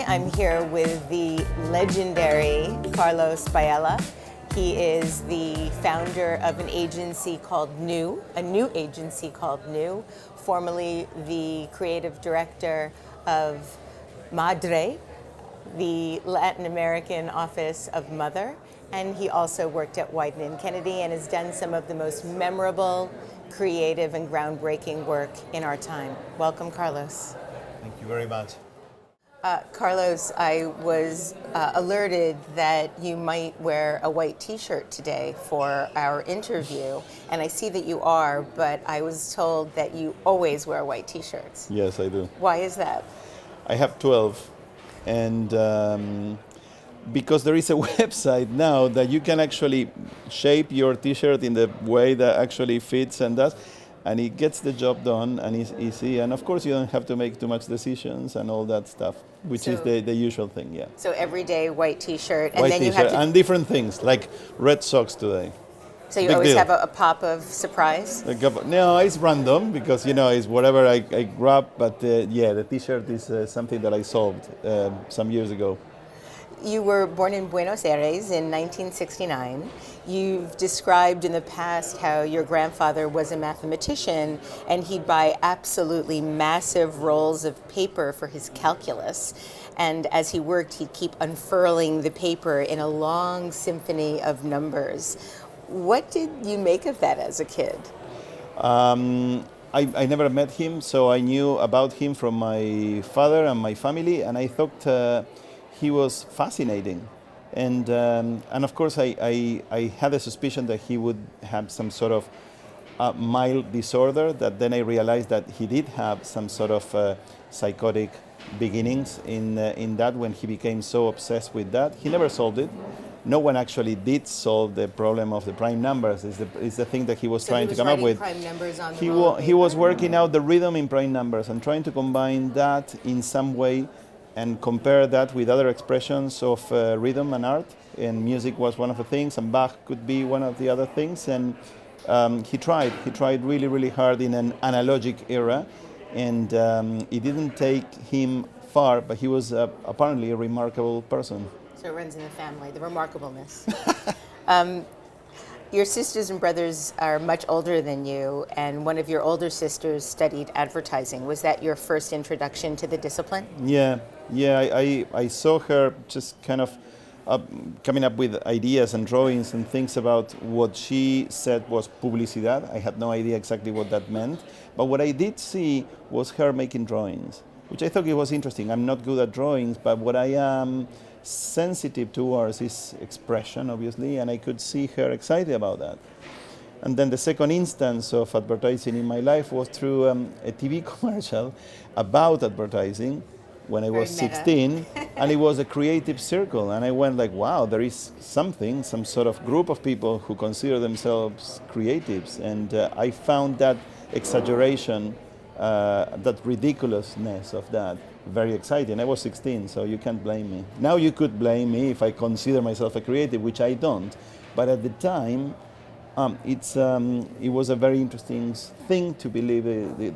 Today I'm here with the legendary Carlos Bayala. He is the founder of an agency called New, a new agency called New, formerly the creative director of Madre, the Latin American office of Mother, and he also worked at Wieden+Kennedy and has done some of the most memorable, creative, and groundbreaking work in our time. Welcome, Carlos. Thank you very much. Carlos, I was alerted that you might wear a white t-shirt today for our interview, and I see that you are, but I was told that you always wear white t-shirts. Yes, I do. Why is that? I have 12, and because there is a website now that you can actually shape your t-shirt in the way that actually fits and does, and it gets the job done and it's easy, and of course you don't have to make too much decisions and all that stuff, which is the usual thing, yeah. So everyday white t-shirt, and white then t-shirt, you have to... and different things, like red socks today. So you Big always deal. have a pop of surprise? No, it's random because, you know, it's whatever I grab, but yeah, the t-shirt is something that I solved some years ago. You were born in Buenos Aires in 1969. You've described in the past how your grandfather was a mathematician and he'd buy absolutely massive rolls of paper for his calculus. And as he worked, he'd keep unfurling the paper in a long symphony of numbers. What did you make of that as a kid? I never met him, so I knew about him from my father and my family, and I thought he was fascinating. And of course, I had a suspicion that he would have some sort of mild disorder, that then I realized that he did have some sort of psychotic beginnings in that when he became so obsessed with that. He never solved it. No one actually did solve the problem of the prime numbers. It's the thing that he was trying to come up with. Prime numbers on the He was working out the rhythm in prime numbers and trying to combine that in some way and compare that with other expressions of rhythm and art. And music was one of the things, and Bach could be one of the other things. And he tried really, really hard in an analogic era. And it didn't take him far, but he was apparently a remarkable person. So it runs in the family, the remarkableness. Your sisters and brothers are much older than you, and one of your older sisters studied advertising. Was that your first introduction to the discipline? Yeah. I saw her just kind of coming up with ideas and drawings and things about what she said was publicidad. I had no idea exactly what that meant, but what I did see was her making drawings, which I thought it was interesting. I'm not good at drawings, but what I am sensitive towards is expression, obviously, and I could see her excited about that. And then the second instance of advertising in my life was through a TV commercial about advertising when I was 16, and it was a creative circle, and I went like, wow, there is something, some sort of group of people who consider themselves creatives, and I found that exaggeration, that ridiculousness of that, very exciting. I was 16, so you can't blame me. Now you could blame me if I consider myself a creative, which I don't. But at the time, it was a very interesting thing to believe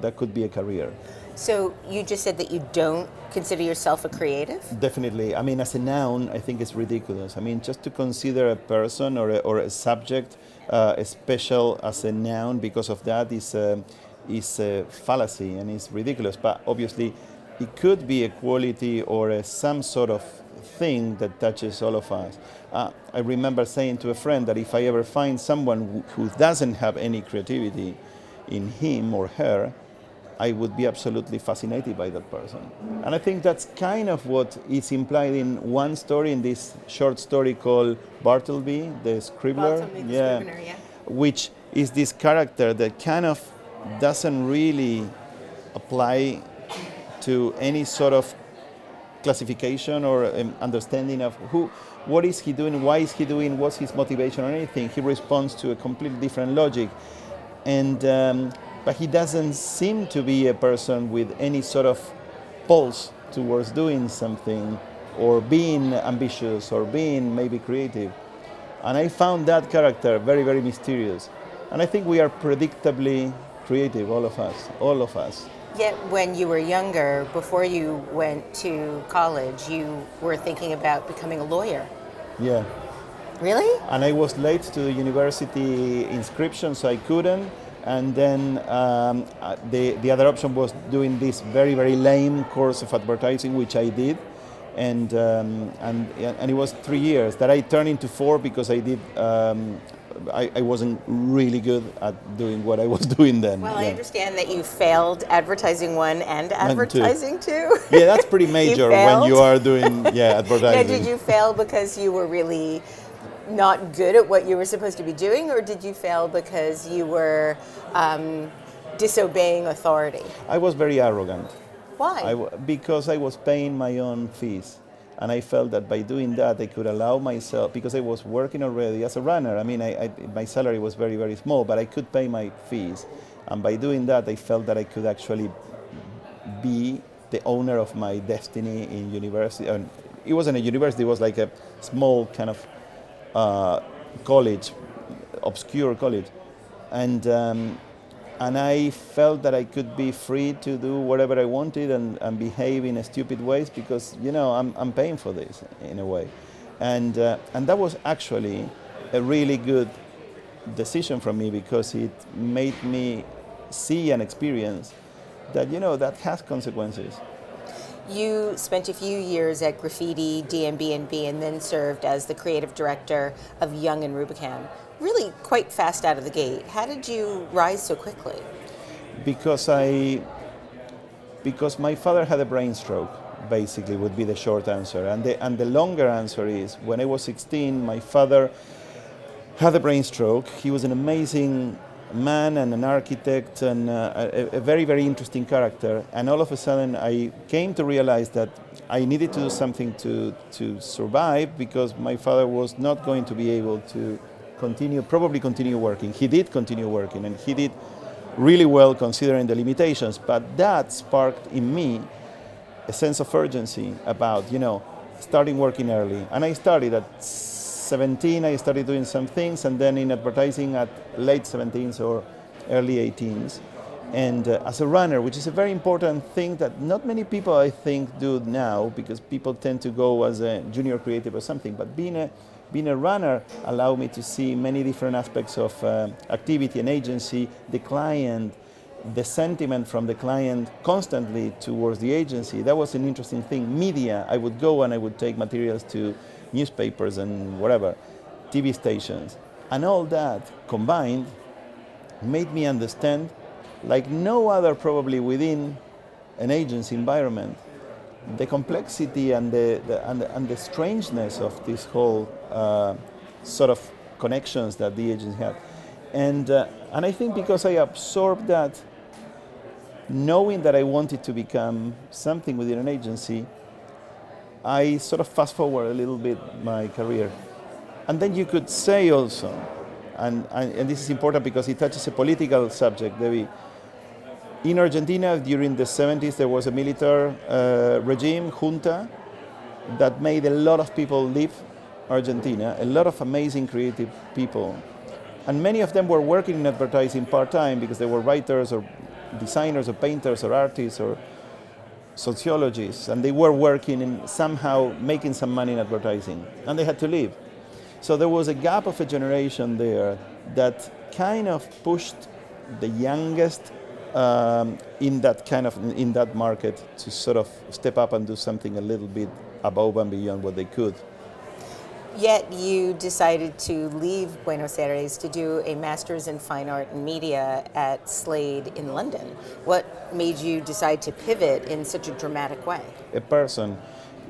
that could be a career. So you just said that you don't consider yourself a creative? Definitely. I mean, as a noun, I think it's ridiculous. I mean, just to consider a person or a subject special as a noun because of that is a fallacy and it's ridiculous. But obviously, it could be a quality or some sort of thing that touches all of us. I remember saying to a friend that if I ever find someone who doesn't have any creativity in him or her, I would be absolutely fascinated by that person. And I think that's kind of what is implied in one story, in this short story called Bartleby, the Scribbler. Bartleby, the Scrivener, yeah. Which is this character that kind of doesn't really apply to any sort of classification or understanding of what is he doing, why is he doing, what's his motivation or anything. He responds to a completely different logic. And but he doesn't seem to be a person with any sort of pulse towards doing something or being ambitious or being maybe creative. And I found that character very, very mysterious. And I think we are predictably creative, all of us. Yet when you were younger, before you went to college, you were thinking about becoming a lawyer. Yeah. Really? And I was late to the university inscription, so I couldn't. And then the other option was doing this very, very lame course of advertising, which I did. And it was 3 years that I turned into 4 because I did. I wasn't really good at doing what I was doing then. Well, yeah. I understand that you failed advertising 1 and advertising 2. Yeah, that's pretty major when you are doing advertising. Now, did you fail because you were really not good at what you were supposed to be doing, or did you fail because you were disobeying authority? I was very arrogant. Why? Because I was paying my own fees. And I felt that by doing that, I could allow myself, because I was working already as a runner. I mean, my salary was very, very small, but I could pay my fees. And by doing that, I felt that I could actually be the owner of my destiny in university. And it wasn't a university, it was like a small kind of college, obscure college. And I felt that I could be free to do whatever I wanted and behave in stupid ways because, I'm paying for this in a way. And that was actually a really good decision from me because it made me see and experience that, that has consequences. You spent a few years at Graffiti, D&B, and then served as the creative director of Young and Rubicam. Really quite fast out of the gate. How did you rise so quickly? Because my father had a brain stroke, basically, would be the short answer. And the longer answer is, when I was 16, my father had a brain stroke. He was an amazing man and an architect and a very, very interesting character. And all of a sudden, I came to realize that I needed to do something to survive because my father was not going to be able to probably continue working. He did continue working, and he did really well considering the limitations, but that sparked in me a sense of urgency about, starting working early. And I started at 17, I started doing some things, and then in advertising at late 17s or early 18s. And as a runner, which is a very important thing that not many people, I think, do now, because people tend to go as a junior creative or something, but being a runner allowed me to see many different aspects of activity and agency, the client, the sentiment from the client constantly towards the agency. That was an interesting thing. Media, I would go and I would take materials to newspapers and whatever, TV stations. And all that combined made me understand, like no other probably within an agency environment, the complexity and the strangeness of this whole sort of connections that the agency had, and I think because I absorbed that, knowing that I wanted to become something within an agency, I sort of fast forward a little bit my career, and then you could say also, and this is important because it touches a political subject, Debbie. In Argentina, during the 70s, there was a military regime, junta, that made a lot of people leave Argentina, a lot of amazing creative people. And many of them were working in advertising part-time because they were writers or designers or painters or artists or sociologists, and they were working in somehow making some money in advertising, and they had to leave. So there was a gap of a generation there that kind of pushed the youngest in that market to sort of step up and do something a little bit above and beyond what they could. Yet you decided to leave Buenos Aires to do a Master's in Fine Art and Media at Slade in London. What made you decide to pivot in such a dramatic way? A person,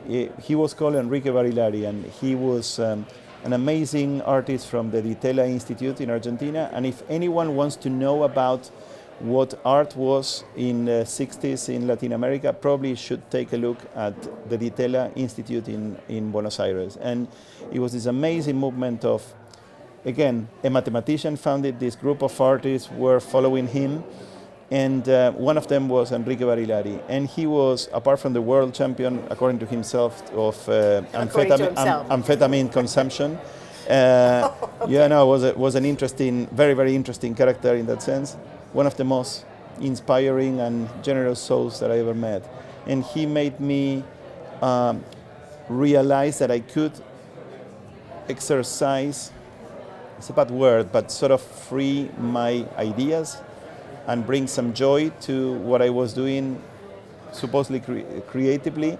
he was called Enrique Barilari, and he was an amazing artist from the D&AD Institute in Argentina. And if anyone wants to know about what art was in the 60s in Latin America, probably should take a look at the D&AD Institute in Buenos Aires. And it was this amazing movement of, again, a mathematician founded this group of artists were following him, and one of them was Enrique Barilari. And he was, apart from the world champion, according to himself, of amphetamine consumption. Was an interesting, very, very interesting character in that sense. One of the most inspiring and generous souls that I ever met. And he made me realize that I could exercise, it's a bad word, but sort of free my ideas and bring some joy to what I was doing, supposedly creatively,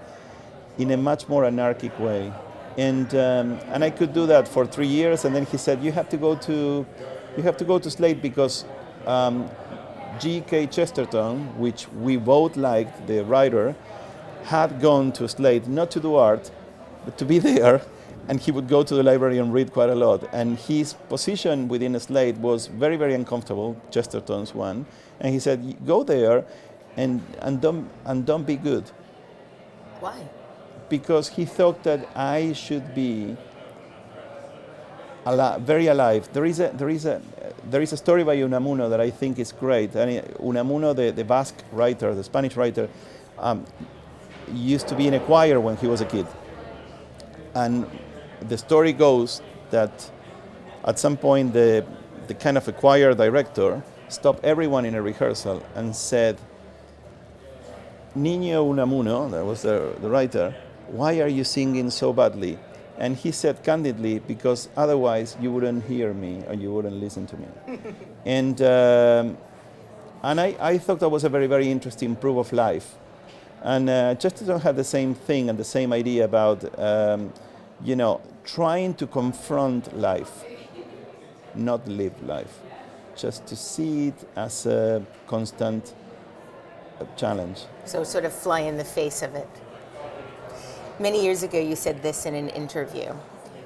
in a much more anarchic way. And I could do that for 3 years, and then he said, you have to go to Slate because G.K. Chesterton, which we both liked, the writer, had gone to Slate not to do art, but to be there, and he would go to the library and read quite a lot. And his position within Slate was very, very uncomfortable, Chesterton's one. And he said, go there and don't be good. Why? Because he thought that I should be very alive. There is a story by Unamuno that I think is great. And Unamuno, the Basque writer, the Spanish writer, used to be in a choir when he was a kid. And the story goes that at some point the kind of a choir director stopped everyone in a rehearsal and said, Niño Unamuno, that was the writer, why are you singing so badly? And he said candidly, because otherwise you wouldn't hear me or you wouldn't listen to me. And I thought that was a very, very interesting proof of life. And Chesterton had the same thing and the same idea about, trying to confront life, not live life. Just to see it as a constant challenge. So sort of fly in the face of it. Many years ago, you said this in an interview.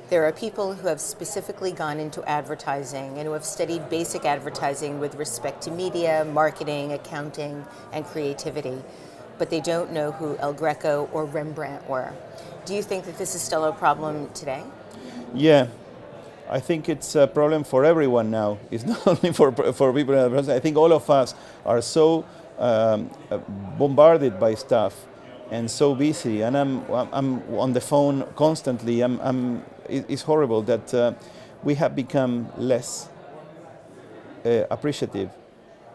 There are people who have specifically gone into advertising and who have studied basic advertising with respect to media, marketing, accounting, and creativity, but they don't know who El Greco or Rembrandt were. Do you think that this is still a problem today? Yeah, I think it's a problem for everyone now. It's not only for people in advertising. I think all of us are so bombarded by stuff and so busy, and I'm on the phone constantly. It's horrible that we have become less appreciative.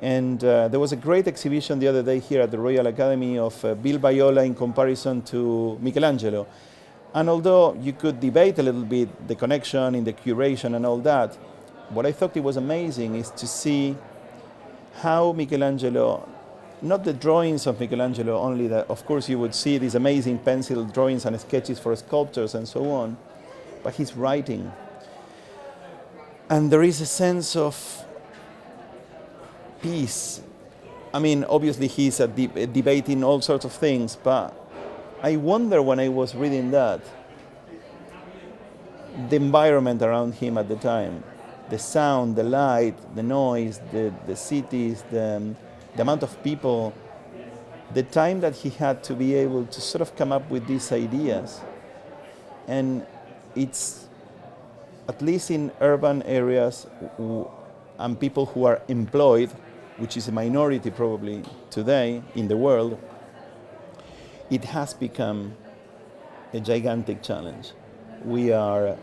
And there was a great exhibition the other day here at the Royal Academy of Bill Viola in comparison to Michelangelo. And although you could debate a little bit the connection in the curation and all that, what I thought it was amazing is to see how Michelangelo, not the drawings of Michelangelo only, that of course you would see these amazing pencil drawings and sketches for sculptors and so on, but his writing. And there is a sense of peace. I mean, obviously he's debating all sorts of things, but I wonder when I was reading that, the environment around him at the time, the sound, the light, the noise, the cities, the amount of people, the time that he had to be able to sort of come up with these ideas. And it's, at least in urban areas and people who are employed, which is a minority probably today in the world, it has become a gigantic challenge. We are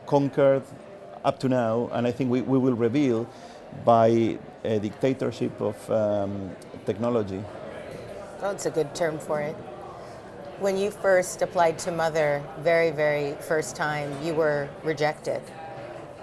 conquered up to now, and I think we will reveal by a dictatorship of technology. Oh, it's a good term for it. When you first applied to Mother, very, very first time, you were rejected.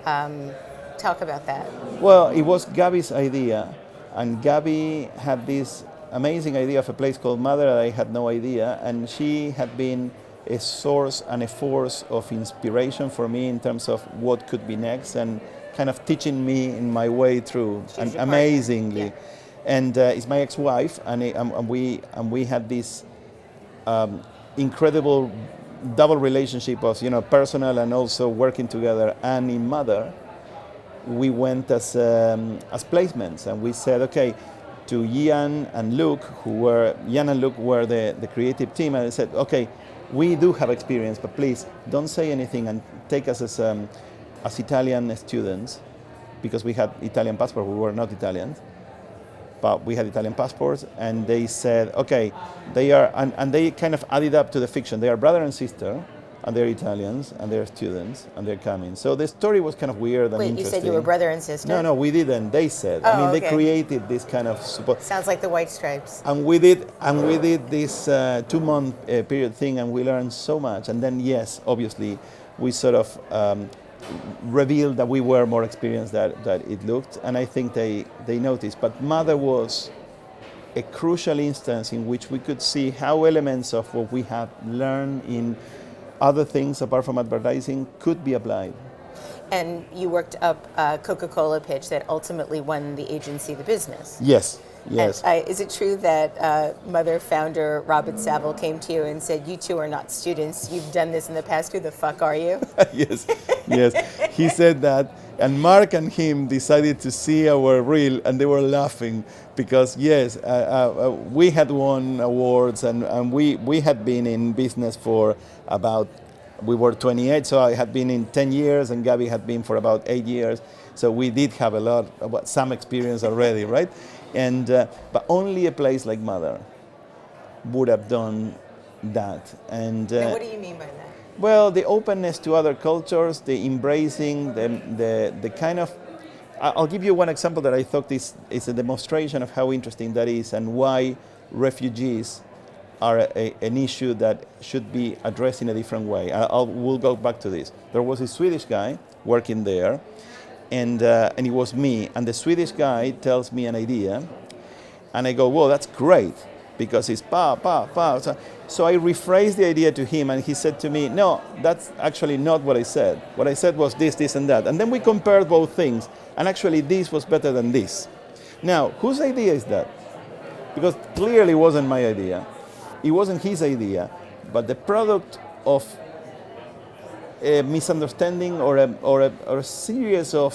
Talk about that. Well, it was Gabby's idea, and Gabby had this amazing idea of a place called Mother that I had no idea, and she had been a source and a force of inspiration for me in terms of what could be next, and kind of teaching me in my way through, and amazingly. Yeah. And it's my ex-wife, and we had this incredible double relationship of personal and also working together. And in Mother, we went as placements, and we said, okay, to Ian and Luke, Ian and Luke were the creative team, and I said, okay, we do have experience, but please don't say anything and take us as Italian students, because we had Italian passports. We were not Italians, but we had Italian passports, and they said, okay, they are, and they kind of added up to the fiction. They are brother and sister, and they're Italians, and they're students, and they're coming. So the story was kind of weird and Wait, interesting. you said you were brother and sister? No, we didn't. They said. Oh, I mean, they okay. created this kind of support. Sounds like the White Stripes. And we did this 2-month period thing, and we learned so much. And then, yes, obviously, we sort of revealed that we were more experienced than it looked, and I think they noticed. But Mother was a crucial instance in which we could see how elements of what we had learned in other things apart from advertising could be applied. And you worked up CocaCola Pitch that ultimately won the agency the business. Yes. And, is it true that Mother founder Robert Saville came to you and said, "You two are not students. You've done this in the past. Who the fuck are you?" Yes. He said that, and Mark and him decided to see our reel, and they were laughing because we had won awards, and we had been in business for about. We were 28, so I had been in 10 years, and Gabby had been for about 8 years. So we did have some experience already, right? And but only a place like Mother would have done that. And what do you mean by that? Well, the openness to other cultures, the embracing, the kind of. I'll give you one example that I thought is a demonstration of how interesting that is, and why refugees are an issue that should be addressed in a different way. We'll go back to this. There was a Swedish guy working there, and it was me. And the Swedish guy tells me an idea, and I go, "Whoa, that's great," because it's pa. So I rephrased the idea to him, and he said to me, "No, that's actually not what I said. What I said was this, and that." And then we compared both things, and actually this was better than this. Now, whose idea is that? Because clearly it wasn't my idea. It wasn't his idea, but the product of a misunderstanding or a series of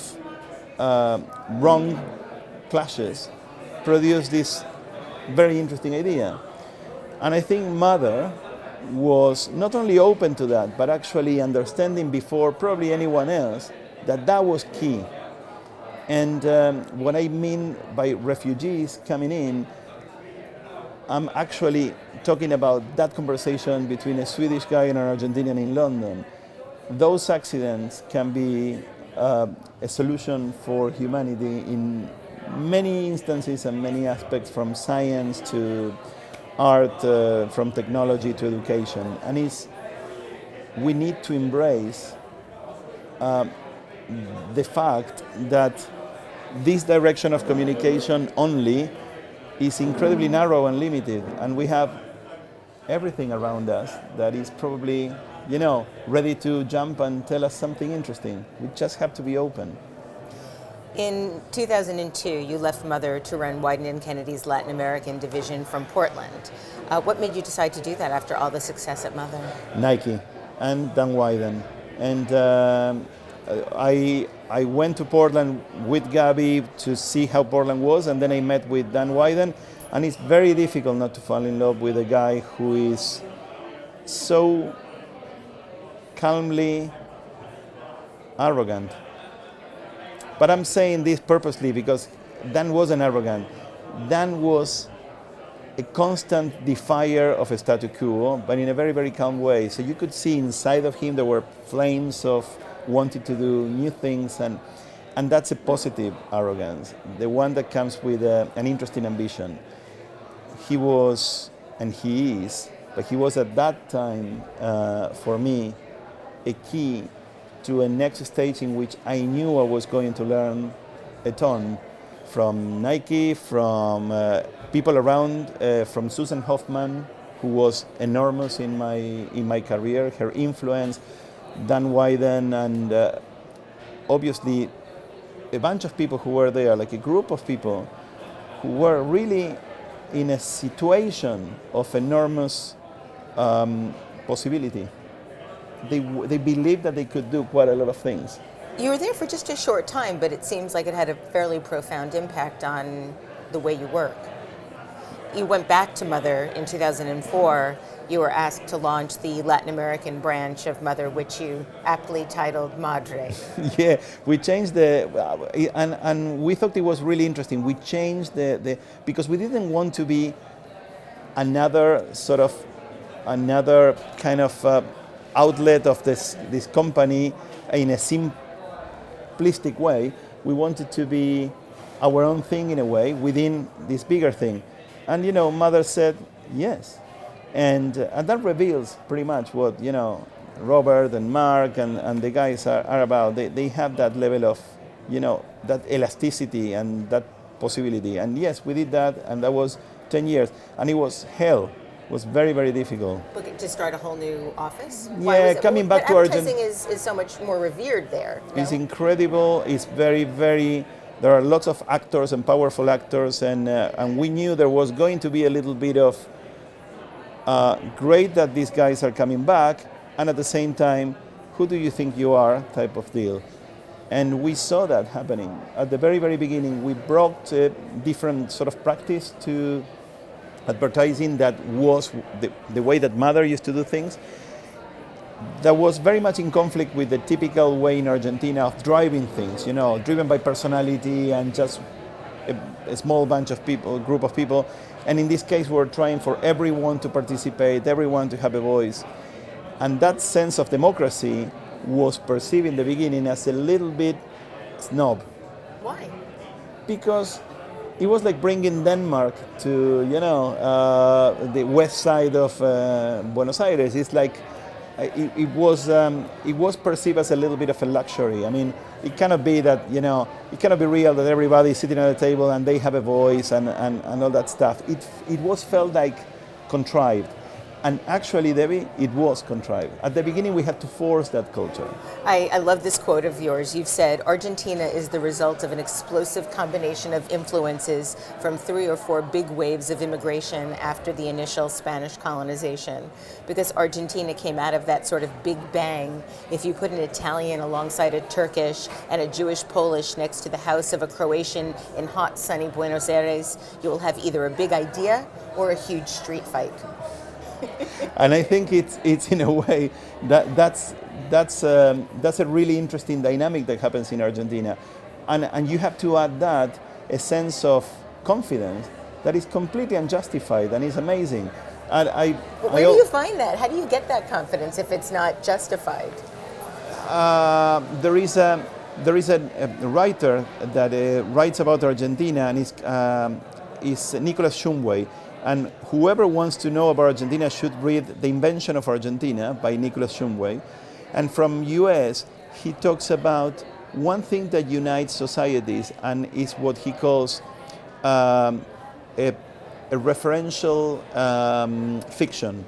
wrong clashes produced this very interesting idea. And I think Mother was not only open to that, but actually understanding before probably anyone else that was key. And what I mean by refugees coming in, I'm actually talking about that conversation between a Swedish guy and an Argentinian in London. Those accidents can be a solution for humanity in many instances and many aspects, from science to art, from technology to education. And we need to embrace the fact that this direction of communication only is incredibly narrow and limited, and we have everything around us that is probably, ready to jump and tell us something interesting. We just have to be open. In 2002, you left Mother to run Wieden+Kennedy's Latin American division from Portland. What made you decide to do that after all the success at Mother? Nike and Dan Wieden. And I went to Portland with Gabby to see how Portland was, and then I met with Dan Wieden, and it's very difficult not to fall in love with a guy who is so calmly arrogant. But I'm saying this purposely because Dan wasn't arrogant. Dan was a constant defier of a status quo, but in a very, very calm way. So you could see inside of him there were flames of wanting to do new things, and that's a positive arrogance, the one that comes with an interesting ambition. He was, and he is, but he was at that time, for me, a key to a next stage in which I knew I was going to learn a ton from Nike, from people around, from Susan Hoffman, who was enormous in my career, her influence, Dan Wieden, and obviously a bunch of people who were there, like a group of people who were really in a situation of enormous possibility. They believed that they could do quite a lot of things. You were there for just a short time, but it seems like it had a fairly profound impact on the way you work. You went back to Mother in 2004. You were asked to launch the Latin American branch of Mother, which you aptly titled Madre. Yeah, we changed and we thought it was really interesting. We changed because we didn't want to be another kind of outlet of this company in a simplistic way. We wanted to be our own thing in a way within this bigger thing. And mother said yes. And that reveals pretty much what Robert and Mark and the guys are about. They have that level of that elasticity and that possibility. And yes, we did that, and that was 10 years. And it was hell. It was very, very difficult. To start a whole new office? Coming back to Argentina. Advertising is so much more revered there. No? It's incredible. It's very, very... There are lots of actors and powerful actors, and we knew there was going to be a little bit of great that these guys are coming back, and at the same time, who do you think you are type of deal. And we saw that happening. At the very, very beginning, we brought a different sort of practice to advertising that was the way that Mother used to do things. That was very much in conflict with the typical way in Argentina of driving things, driven by personality and just a small bunch of people, group of people. And in this case, we're trying for everyone to participate, everyone to have a voice. And that sense of democracy was perceived in the beginning as a little bit snob. Why? Because it was like bringing Denmark to, the west side of Buenos Aires. It's like it was perceived as a little bit of a luxury. I mean, it cannot be that, it cannot be real that everybody is sitting at a table and they have a voice and all that stuff. It was felt like contrived. And actually, Debbie, it was contrived. At the beginning, we had to force that culture. I love this quote of yours. You've said, Argentina is the result of an explosive combination of influences from 3 or 4 big waves of immigration after the initial Spanish colonization. Because Argentina came out of that sort of big bang. If you put an Italian alongside a Turkish and a Jewish Polish next to the house of a Croatian in hot, sunny Buenos Aires, you will have either a big idea or a huge street fight. And I think it's in a way that's a really interesting dynamic that happens in Argentina, and you have to add that a sense of confidence that is completely unjustified and is amazing. And where do you find that? How do you get that confidence if it's not justified? There is a writer that writes about Argentina, and is Nicholas Shumway. And whoever wants to know about Argentina should read The Invention of Argentina by Nicholas Shumway. And from US, he talks about one thing that unites societies and is what he calls a referential fiction,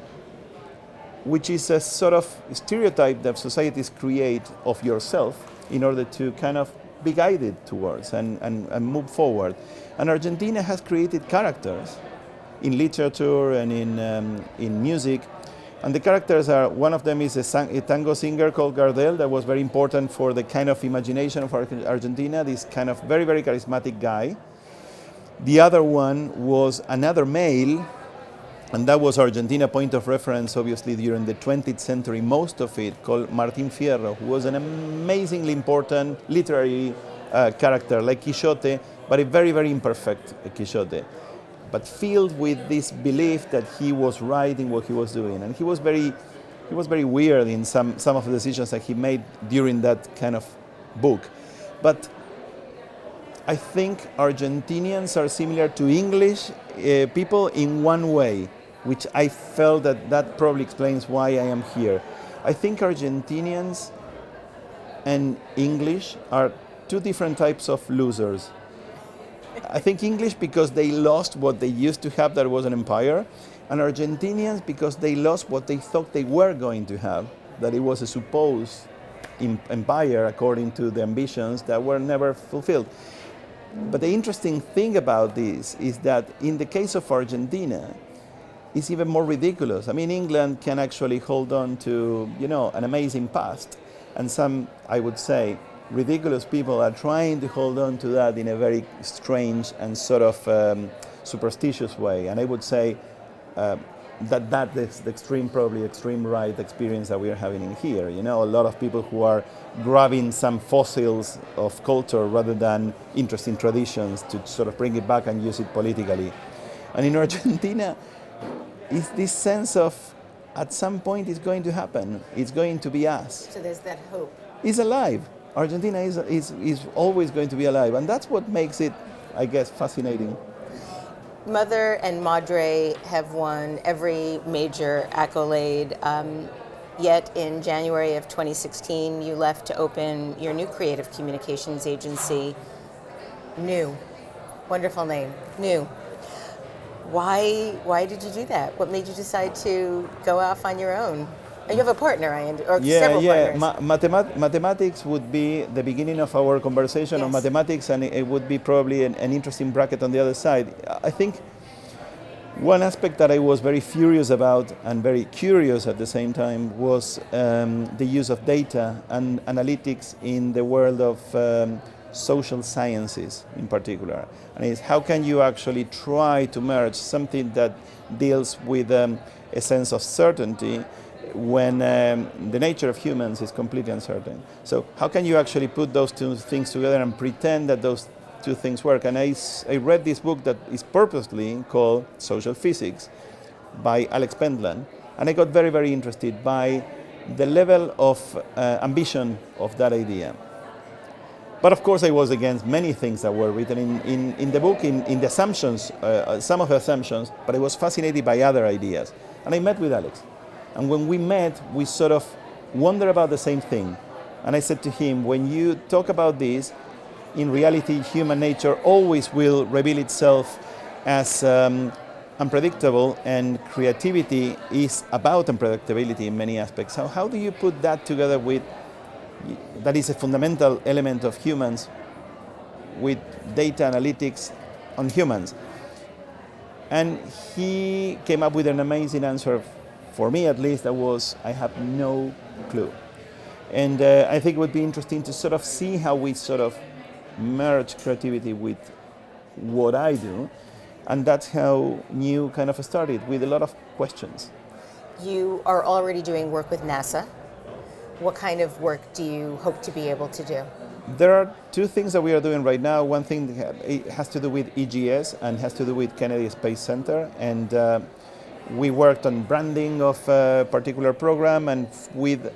which is a sort of stereotype that societies create of yourself in order to kind of be guided towards and move forward. And Argentina has created characters in literature and in music, and the characters are, one of them is a tango singer called Gardel that was very important for the kind of imagination of Argentina, this kind of very, very charismatic guy. The other one was another male, and that was Argentina point of reference, obviously, during the 20th century, most of it, called Martín Fierro, who was an amazingly important literary character, like Quixote, but a very, very imperfect Quixote, but filled with this belief that he was right in what he was doing. And he was very weird in some of the decisions that he made during that kind of book. But I think Argentinians are similar to English people in one way, which I felt that probably explains why I am here. I think Argentinians and English are 2 different types of losers. I think English because they lost what they used to have, that was an empire, and Argentinians because they lost what they thought they were going to have, that it was a supposed empire according to the ambitions that were never fulfilled. But the interesting thing about this is that in the case of Argentina, it's even more ridiculous. I mean, England can actually hold on to, an amazing past, and some, I would say, ridiculous people are trying to hold on to that in a very strange and sort of superstitious way. And I would say that is the extreme right experience that we are having in here. A lot of people who are grabbing some fossils of culture rather than interesting traditions to sort of bring it back and use it politically. And in Argentina, it's this sense of at some point it's going to happen. It's going to be us. So there's that hope. Is alive. Argentina is always going to be alive, and that's what makes it, I guess, fascinating. Mother and Madre have won every major accolade, yet in January of 2016 you left to open your new creative communications agency, New. Wonderful name, New. Why did you do that? What made you decide to go off on your own? You have a partner, or several partners. Mathematics would be the beginning of our conversation on mathematics, and it would be probably an interesting bracket on the other side. I think one aspect that I was very furious about and very curious at the same time was the use of data and analytics in the world of social sciences in particular. And it's how can you actually try to merge something that deals with a sense of certainty when the nature of humans is completely uncertain. So how can you actually put those two things together and pretend that those two things work? And I read this book that is purposely called Social Physics by Alex Pentland, and I got very, very interested by the level of ambition of that idea. But of course I was against many things that were written in the book, in the assumptions, some of the assumptions, but I was fascinated by other ideas. And I met with Alex. And when we met, we sort of wondered about the same thing. And I said to him, when you talk about this, in reality, human nature always will reveal itself as unpredictable, and creativity is about unpredictability in many aspects. So how do you put that together with, that is a fundamental element of humans, with data analytics on humans? And he came up with an amazing answer. For me, at least, that was, I have no clue. And I think it would be interesting to sort of see how we sort of merge creativity with what I do. And that's how New kind of started, with a lot of questions. You are already doing work with NASA. What kind of work do you hope to be able to do? There are two things that we are doing right now. One thing has to do with EGS and has to do with Kennedy Space Center. And we worked on branding of a particular program, and with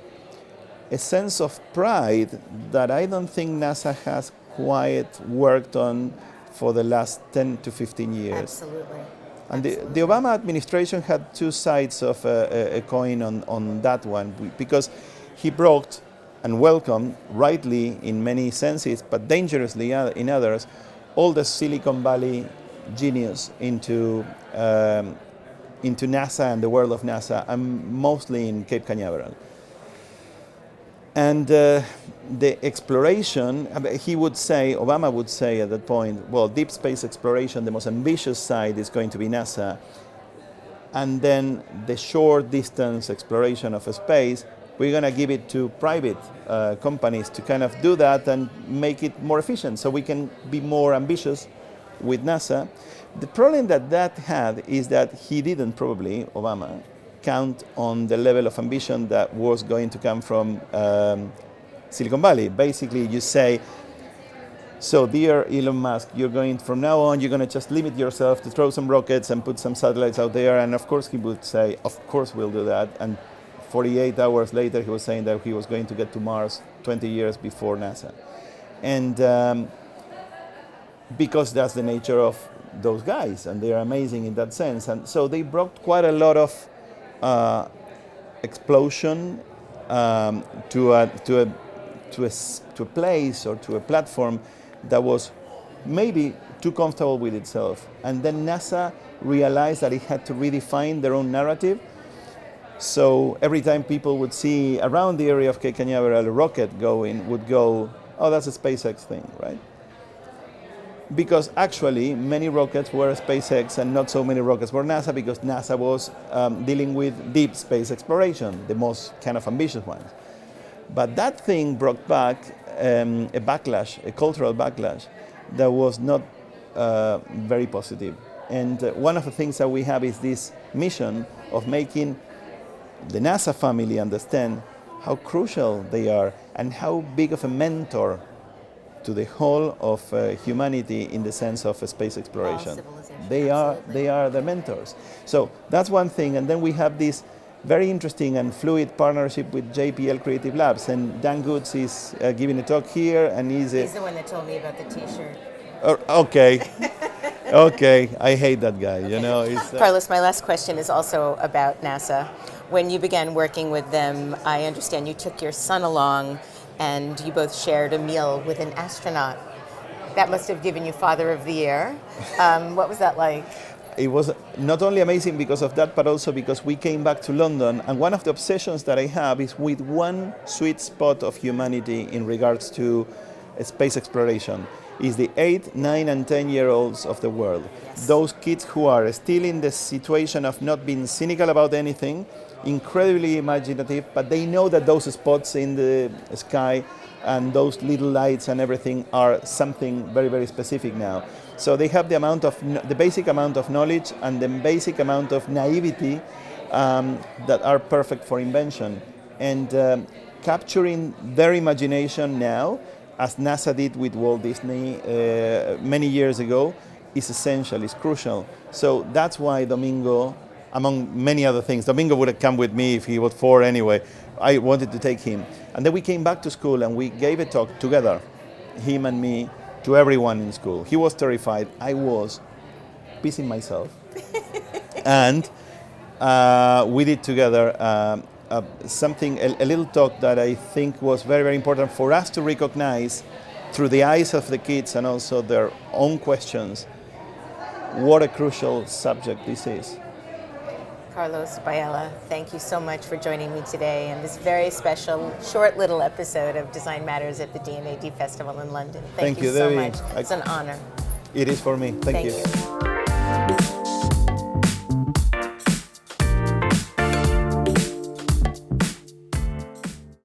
a sense of pride that I don't think NASA has quite worked on for the last 10 to 15 years. Absolutely. And the Obama administration had two sides of a coin on that one, because he brought and welcomed, rightly in many senses, but dangerously in others, all the Silicon Valley genius into NASA and the world of NASA, and mostly in Cape Canaveral. And the exploration, he would say, Obama would say at that point, well, deep space exploration, the most ambitious side is going to be NASA. And then the short distance exploration of space, we're going to give it to private companies to kind of do that and make it more efficient, so we can be more ambitious with NASA. The problem that had is that he didn't, probably, Obama, count on the level of ambition that was going to come from Silicon Valley. Basically, you say, so dear Elon Musk, you're going, from now on, you're going to just limit yourself to throw some rockets and put some satellites out there. And of course he would say, of course we'll do that. And 48 hours later, he was saying that he was going to get to Mars 20 years before NASA. And because that's the nature of those guys, and they are amazing in that sense. And so they brought quite a lot of explosion to a place or to a platform that was maybe too comfortable with itself. And then NASA realized that it had to redefine their own narrative. So every time people would see around the area of Cape Canaveral a rocket going, would go, oh, that's a SpaceX thing, right? Because actually many rockets were SpaceX and not so many rockets were NASA, because NASA was dealing with deep space exploration, the most kind of ambitious ones. But that thing brought back a backlash, a cultural backlash, that was not very positive. And one of the things that we have is this mission of making the NASA family understand how crucial they are and how big of a mentor to the whole of humanity in the sense of space exploration. They are the mentors. So that's one thing. And then we have this very interesting and fluid partnership with JPL Creative Labs. And Dan Goods is giving a talk here, and he's the one that told me about the T-shirt. Okay. Okay, I hate that guy, you know. Carlos, my last question is also about NASA. When you began working with them, I understand you took your son along and you both shared a meal with an astronaut. That must have given you Father of the Year. What was that like? It was not only amazing because of that, but also because we came back to London, and one of the obsessions that I have is with one sweet spot of humanity in regards to space exploration. Is the 8, 9, and 10-year-olds of the world. Yes. Those kids who are still in the situation of not being cynical about anything, incredibly imaginative, but they know that those spots in the sky and those little lights and everything are something very, very specific now. So they have the basic amount of knowledge and the basic amount of naivety that are perfect for invention. And capturing their imagination now, as NASA did with Walt Disney many years ago, is essential, is crucial. So that's why Domingo, among many other things, Domingo would have come with me if he was 4 anyway. I wanted to take him. And then we came back to school and we gave a talk together, him and me, to everyone in school. He was terrified. I was pissing myself. And we did together a little talk that I think was very, very important for us to recognize through the eyes of the kids and also their own questions what a crucial subject this is. Carlos Bayala, thank you so much for joining me today in this very special, short little episode of Design Matters at the D&AD Festival in London. Thank you so Debbie. much. It's an honor. It is for me. Thank you.